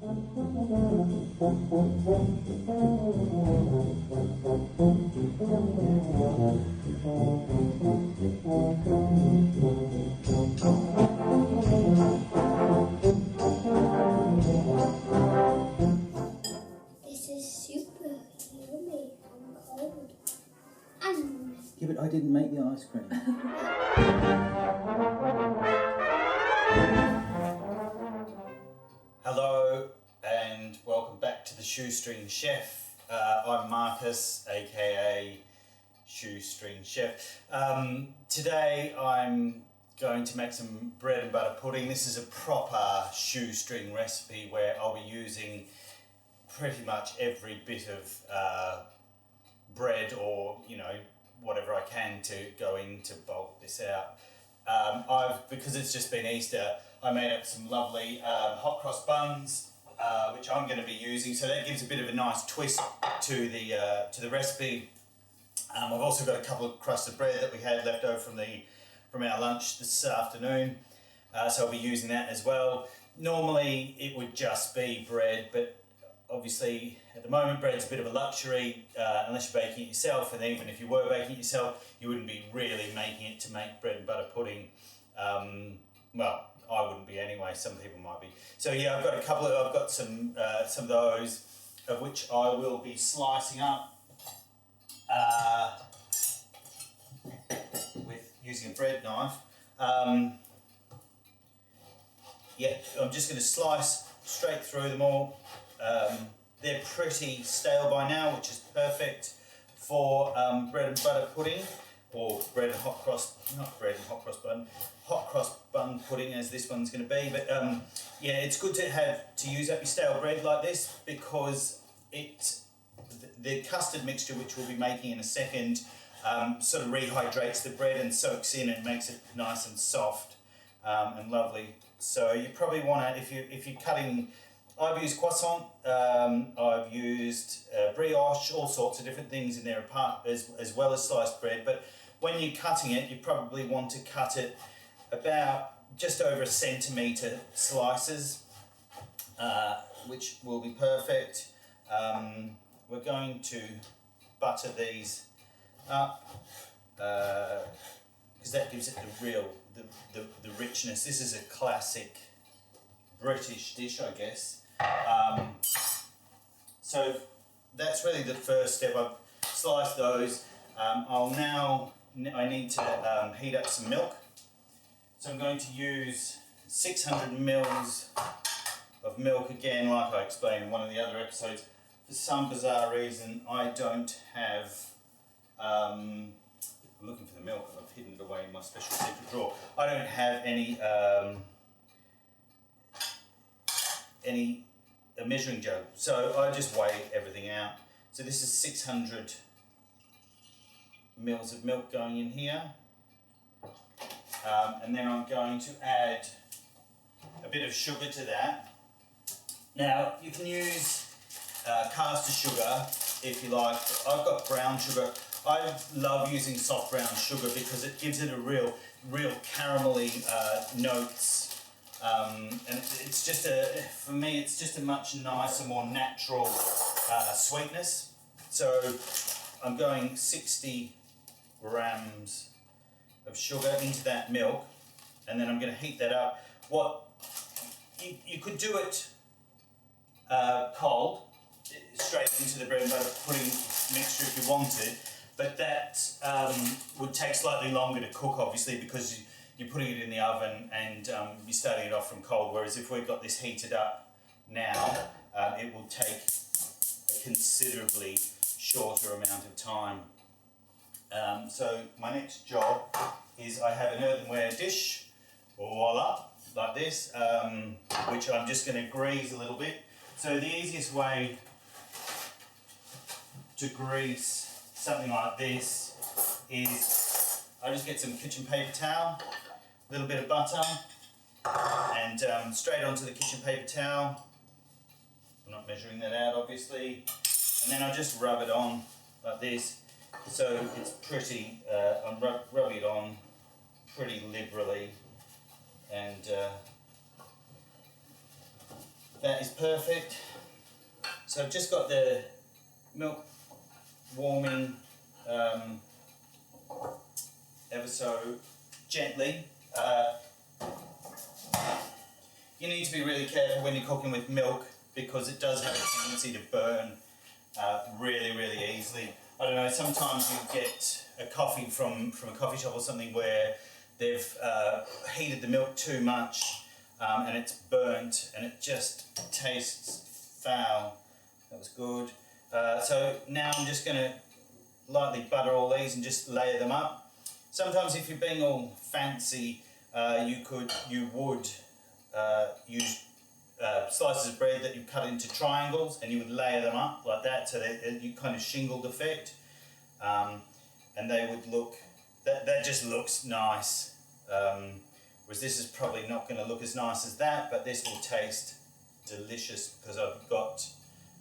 This is super yummy and cold. Yeah, but I didn't make the ice cream. Hello and welcome back to the Shoestring Chef. I'm Marcus, aka Shoestring Chef. Today I'm going to make some bread and butter pudding. This is a proper shoestring recipe where I'll be using pretty much every bit of bread or, whatever I can to go in to bulk this out. Because it's just been Easter, I made up some lovely hot cross buns, which I'm going to be using. So that gives a bit of a nice twist to the recipe. I've also got a couple of crusts of bread that we had left over from our lunch this afternoon. So I'll be using that as well. Normally it would just be bread, but obviously at the moment bread's a bit of a luxury unless you're baking it yourself, and even if you were baking it yourself you wouldn't be really making it to make bread and butter pudding. Well, I wouldn't be anyway, some people might be. So yeah, I've got some of those of which I will be slicing up with using a bread knife. Yeah, I'm just going to slice straight through them all. They're pretty stale by now, which is perfect for bread and butter pudding, or bread and hot cross, not bread and hot cross bun pudding as this one's going to be. But yeah, it's good to use up your stale bread like this because the custard mixture, which we'll be making in a second, sort of rehydrates the bread and soaks in and makes it nice and soft and lovely. So you probably want to, if you're cutting. I've used croissant, I've used brioche, all sorts of different things in there as well as sliced bread. But when you're cutting it, you probably want to cut it about just over 1 centimetre slices, which will be perfect. We're going to butter these up because that gives it the richness. This is a classic British dish, I guess. So that's really the first step. I've sliced those. I need to heat up some milk. So I'm going to use 600 mils of milk again, like I explained in one of the other episodes. For some bizarre reason, I don't have. I'm looking for the milk. I've hidden it away in my special secret drawer. I don't have a measuring jug, so I just weigh everything out. So this is 600 mils of milk going in here, and then I'm going to add a bit of sugar to that. Now you can use caster sugar if you like. I've got brown sugar. I love using soft brown sugar because it gives it a real caramelly notes. And it's just for me, it's just a much nicer, more natural sweetness. So I'm going 60 grams of sugar into that milk, and then I'm going to heat that up. What you could do it cold, straight into the bread and butter pudding mixture if you wanted, but that would take slightly longer to cook, obviously, because you're putting it in the oven and you're starting it off from cold, whereas if we've got this heated up now, it will take a considerably shorter amount of time. So my next job is I have an earthenware dish, voila, like this, which I'm just going to grease a little bit. So the easiest way to grease something like this is I just get some kitchen paper towel, a little bit of butter, and straight onto the kitchen paper towel. I'm not measuring that out, obviously. And then I just rub it on like this. So it's pretty, I'm rubbing it on pretty liberally, and that is perfect. So I've just got the milk warming ever so gently. You need to be really careful when you're cooking with milk because it does have a tendency to burn really, really easily. I don't know, sometimes you get a coffee from a coffee shop or something where they've heated the milk too much and it's burnt and it just tastes foul. That was good. So now I'm just going to lightly butter all these and just layer them up. Sometimes if you're being all fancy, you would use slices of bread that you cut into triangles and you would layer them up like that, so that you kind of shingled effect, and they would look, that just looks nice, whereas this is probably not going to look as nice as that, but this will taste delicious because I've got,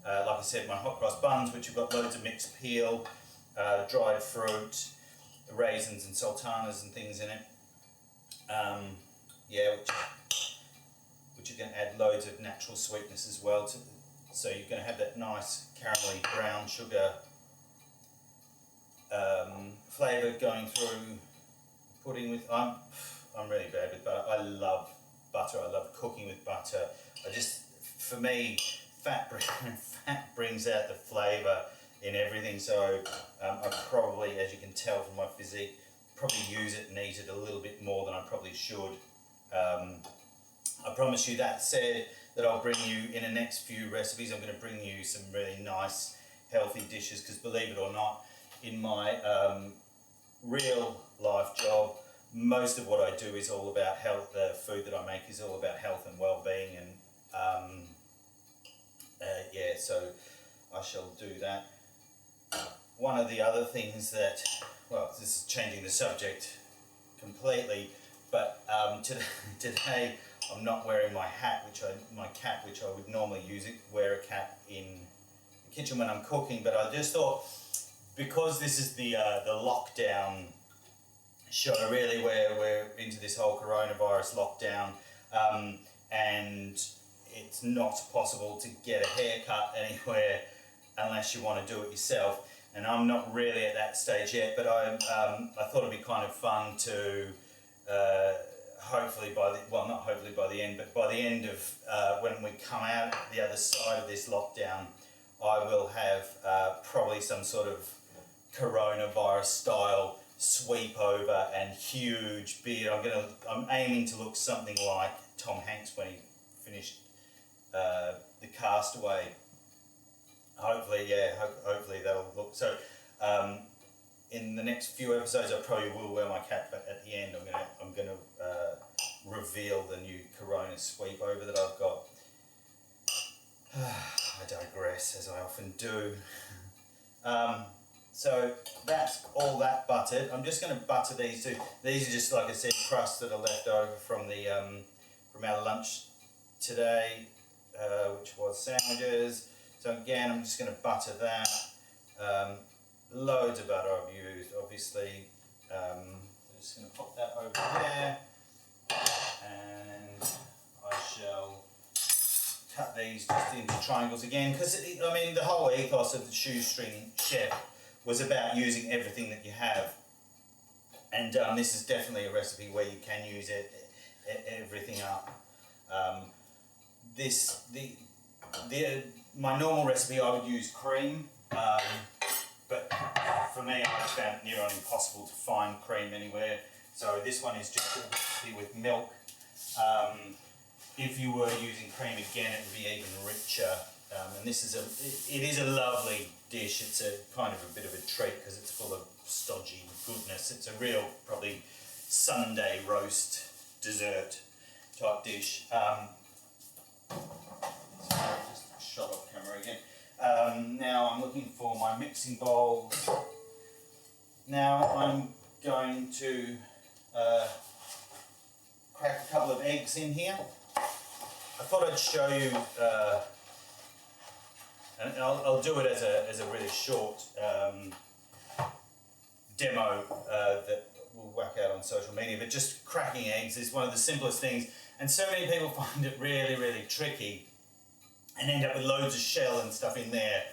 like I said, my hot cross buns, which have got loads of mixed peel, dried fruit, raisins and sultanas and things in it. Yeah, which are going to add loads of natural sweetness as well. So you're going to have that nice caramelly brown sugar flavour going through the pudding. With I'm really bad with butter. I love butter. I love cooking with butter. For me, fat brings out the flavour in everything. So I probably, as you can tell from my physique, probably use it and eat it a little bit more than I probably should. I promise you, that said, that I'll bring you in the next few recipes, I'm going to bring you some really nice healthy dishes, because believe it or not, in my real life job, most of what I do is all about health. The food that I make is all about health and well-being, and yeah, so I shall do that. One of the other things that, well, this is changing the subject completely, but today I'm not wearing my hat, my cap, which I would normally wear a cap in the kitchen when I'm cooking. But I just thought, because this is the lockdown show, really, where we're into this whole coronavirus lockdown, and it's not possible to get a haircut anywhere unless you want to do it yourself. And I'm not really at that stage yet, but I thought it'd be kind of fun to hopefully not hopefully by the end, but by the end of when we come out the other side of this lockdown, I will have probably some sort of coronavirus style sweep over and huge beard. I'm aiming to look something like Tom Hanks when he finished The Castaway. Hopefully, yeah, hopefully that'll look so. In the next few episodes, I probably will wear my cap, but at the end, I'm gonna reveal the new Corona sweep over that I've got. I digress, as I often do. So that's all that buttered. I'm just going to butter these two. These are just, like I said, crusts that are left over from the from our lunch today, which was sandwiches. So again, I'm just going to butter that. Loads of butter I've used, obviously. I'm just going to pop that over there, and I shall cut these just into triangles again, because I mean the whole ethos of the shoestring chef was about using everything that you have, and this is definitely a recipe where you can use everything up. My normal recipe, I would use cream, but for me, I found it near on impossible to find cream anywhere. So this one is just a recipe with milk. If you were using cream again, it would be even richer. And this is it is a lovely dish. It's a kind of a bit of a treat because it's full of stodgy goodness. It's a real probably Sunday roast dessert type dish. Just shot off camera again. Now I'm looking for my mixing bowls. Now I'm going to crack a couple of eggs in here. I thought I'd show you, and I'll do it as a really short demo that we'll whack out on social media, but just cracking eggs is one of the simplest things, and so many people find it really, really tricky. and end up with loads of shell and stuff in their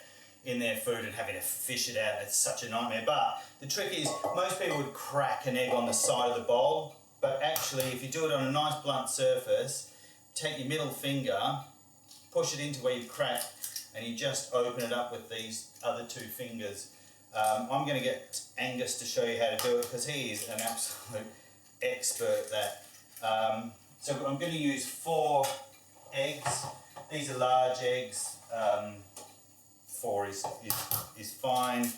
food and having to fish it out. It's such a nightmare. But the trick is, most people would crack an egg on the side of the bowl, but actually if you do it on a nice blunt surface, take your middle finger, push it into where you've cracked, and you just open it up with these other two fingers. I'm going to get Angus to show you how to do it because he is an absolute expert at that. So I'm going to use 4 eggs. These are large eggs. 4 is fine.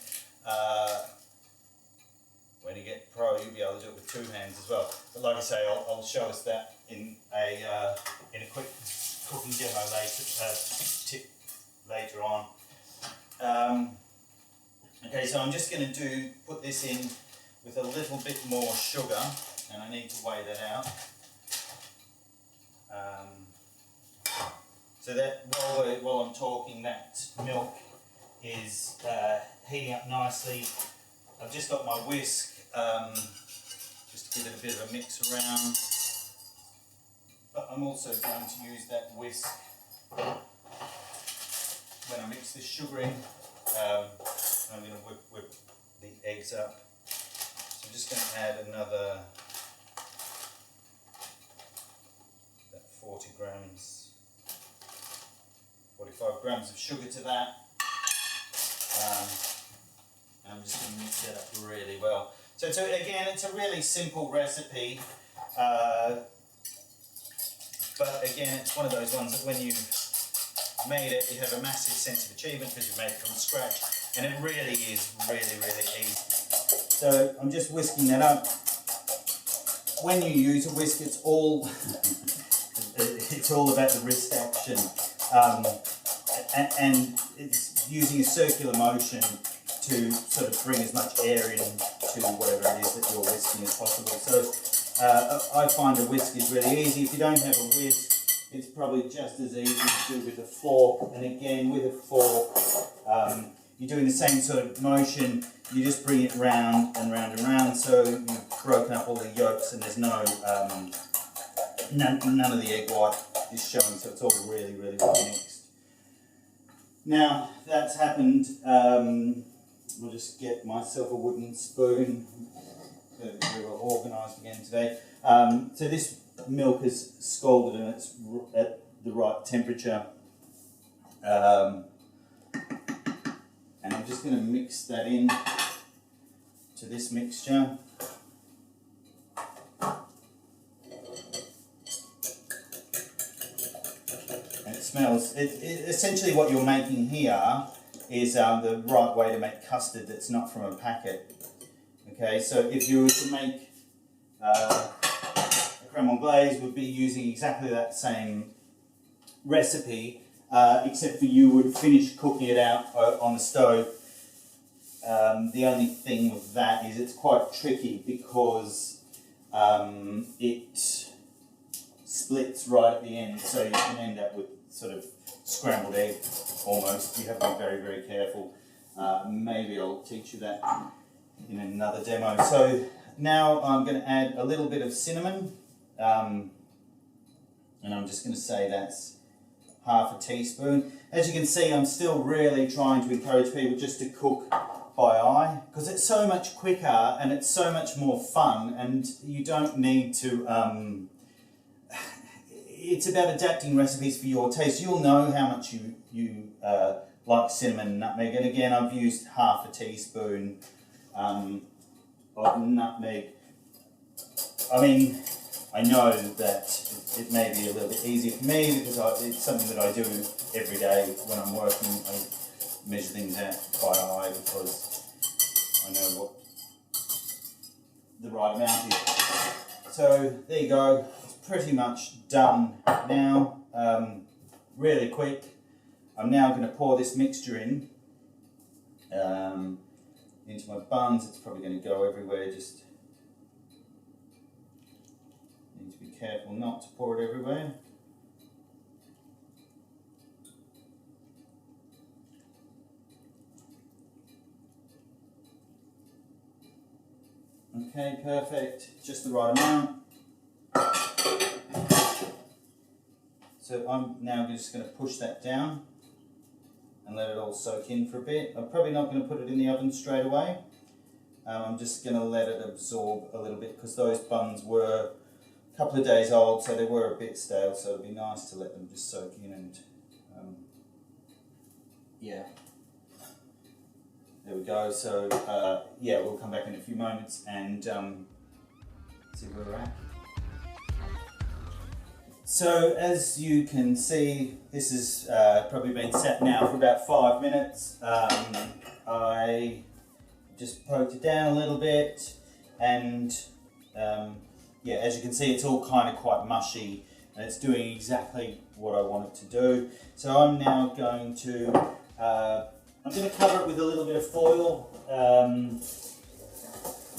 When you get pro, you'll be able to do it with 2 hands as well. But like I say, I'll show us that in a quick cooking demo later on. Okay, so I'm just going to put this in with a little bit more sugar, and I need to weigh that out. So that while I'm talking, that milk is heating up nicely. I've just got my whisk, just to give it a bit of a mix around. But I'm also going to use that whisk when I mix this sugar in. I'm going to whip the eggs up. So I'm just going to add another about 40 grams, 45 grams of sugar to that. And I'm just going to mix that up really well. So again, it's a really simple recipe, but again, it's one of those ones that when you've made it, you have a massive sense of achievement because you've made it from scratch, and it really is really easy. So I'm just whisking that up. When you use a whisk, it's all about the wrist action, and it's using a circular motion to sort of bring as much air in to whatever it is that you're whisking as possible. So I find a whisk is really easy. If you don't have a whisk, it's probably just as easy to do with a fork. And again, with a fork, you're doing the same sort of motion. You just bring it round and round and round, so you've broken up all the yolks, and there's none of the egg white is showing, so it's all really well mixed. Now that's happened. I'll just get myself a wooden spoon. Very well organised again today. So this milk is scalded and it's at the right temperature. And I'm just going to mix that in to this mixture. And it smells, essentially what you're making here is the right way to make custard that's not from a packet. Okay, so if you were to make a creme anglaise, would be using exactly that same recipe, except for you would finish cooking it out on the stove. The only thing with that is it's quite tricky because it splits right at the end, so you can end up with sort of scrambled egg almost. You have to be very careful. Maybe I'll teach you that in another demo. So now I'm going to add a little bit of cinnamon, and I'm just going to say that's half a teaspoon. As you can see, I'm still really trying to encourage people just to cook by eye, because it's so much quicker and it's so much more fun, and you don't need to it's about adapting recipes for your taste. You'll know how much you like cinnamon and nutmeg, and again I've used half a teaspoon of nutmeg. I mean, I know that it may be a little bit easier for me because it's something that I do every day when I'm working. I measure things out by eye because I know what the right amount is. So there you go, it's pretty much done now, really quick. I'm now going to pour this mixture in into my buns. It's probably going to go everywhere, just need to be careful not to pour it everywhere. Okay, perfect, just the right amount. So I'm now just going to push that down and let it all soak in for a bit. I'm probably not going to put it in the oven straight away. I'm just going to let it absorb a little bit because those buns were a couple of days old, so they were a bit stale, so it'd be nice to let them just soak in and yeah. There we go. So yeah, we'll come back in a few moments and see where we're at. So as you can see, this has probably been set now for about 5 minutes. I just poked it down a little bit, and yeah, as you can see, it's all kind of quite mushy, and it's doing exactly what I want it to do. So I'm now going to cover it with a little bit of foil,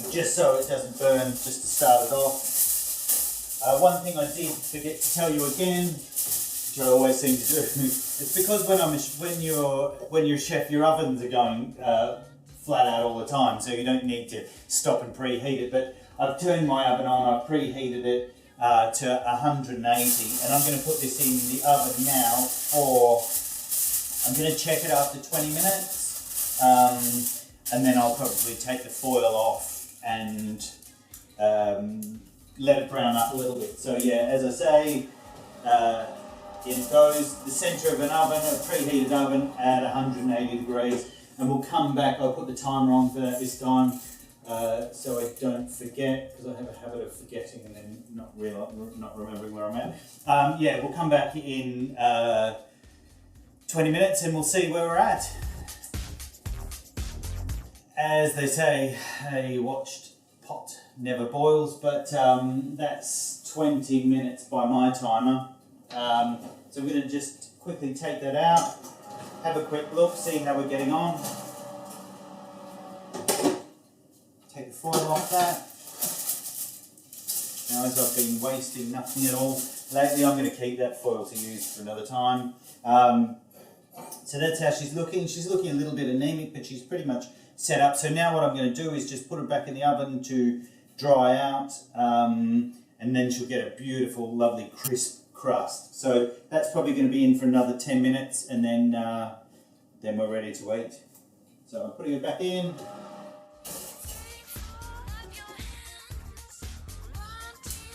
just so it doesn't burn, just to start it off. One thing I did forget to tell you again, which I always seem to do, it's because when you're a chef, your ovens are going flat out all the time, so you don't need to stop and preheat it. But I've turned my oven on, I've preheated it to 180, and I'm going to put this in the oven now for, I'm going to check it after 20 minutes, and then I'll probably take the foil off and let it brown up a little bit. So yeah, as I say, in it goes, the centre of an oven, a preheated oven at 180 degrees, and we'll come back. I'll put the timer on for that this time, so I don't forget, because I have a habit of forgetting and then not remembering where I'm at. Yeah, we'll come back in 20 minutes and we'll see where we're at. As they say, a watched pot never boils, but that's 20 minutes by my timer. So we're going to just quickly take that out, have a quick look, see how we're getting on. Take the foil off that. Now, as I've been wasting nothing at all lately, I'm going to keep that foil to use for another time. So that's how she's looking. She's looking a little bit anemic, but she's pretty much set up. So now what I'm going to do is just put her back in the oven to dry out, and then she'll get a beautiful, lovely, crisp crust. So that's probably going to be in for another 10 minutes, and then we're ready to eat. So I'm putting it back in.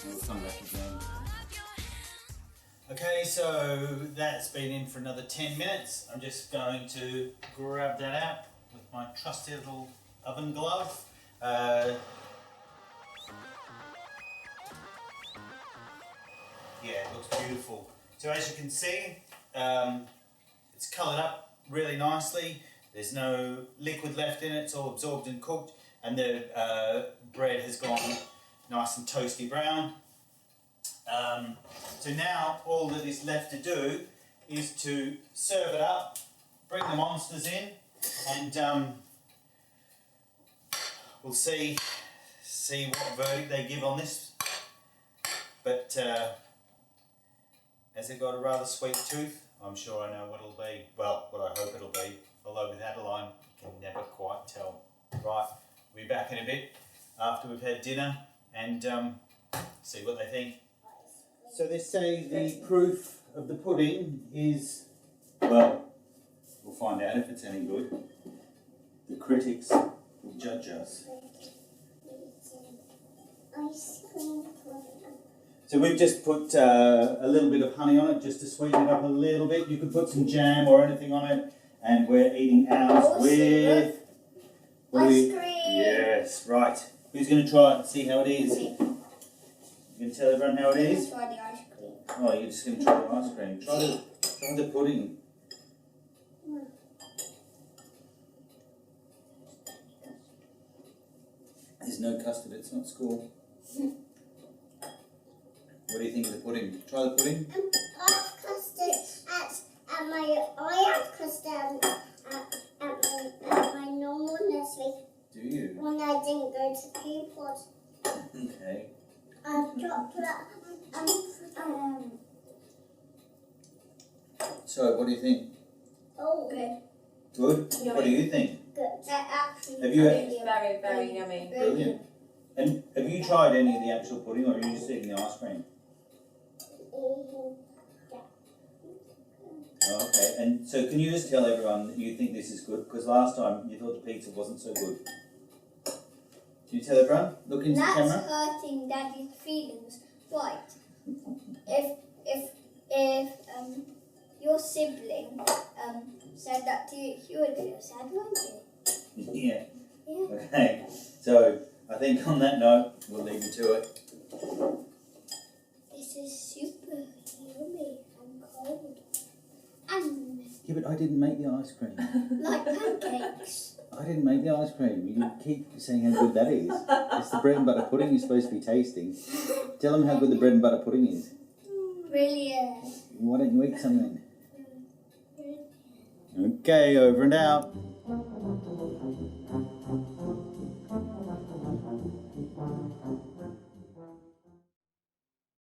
We'll come back again. Okay, so that's been in for another 10 minutes. I'm just going to grab that out with my trusty little oven glove. Yeah, it looks beautiful. So as you can see, it's coloured up really nicely. There's no liquid left in it, it's all absorbed and cooked, and the bread has gone nice and toasty brown. So now all that is left to do is to serve it up, bring the monsters in, and we'll see what verdict they give on this. But as it got a rather sweet tooth, I'm sure I know what it'll be. Well, what I hope it'll be. Although with Adeline, you can never quite tell. Right, we'll be back in a bit after we've had dinner and see what they think. So they say the proof of the pudding is, well, we'll find out if it's any good. The critics will judge us. Ice cream pudding. So we've just put a little bit of honey on it just to sweeten it up a little bit. You could put some jam or anything on it, and we're eating ours with ice cream. Yes, right. Who's going to try it and see how it is? You going to tell everyone how it is? Try the ice cream. Oh, you're just going to try the ice cream. Try the pudding. There's no custard, it's not school. What do you think of the pudding? Try the pudding. I have custard I have custard at my normal nursery. Do you? When I didn't go to Peapod. Okay. Chocolate. So, what do you think? Oh, good. Good? Yummy. What do you think? Good. That actually. Have you- It's very, very yummy. Brilliant. And have you tried any of the actual pudding, or are you just eating the ice cream? Oh, okay, and so can you just tell everyone that you think this is good? Because last time you thought the pizza wasn't so good. Can you tell everyone? Look into the camera. That's hurting Daddy's feelings. Right. If your sibling said that to you, you would feel sad, wouldn't you? Yeah. Yeah. Okay, so I think on that note, we'll leave you to it. This is super yummy and cold. And Yeah, but I didn't make the ice cream. like pancakes. I didn't make the ice cream. You keep saying how good that is. It's the bread and butter pudding you're supposed to be tasting. Tell them how good the bread and butter pudding is. Brilliant. Why don't you eat something? Okay, over and out.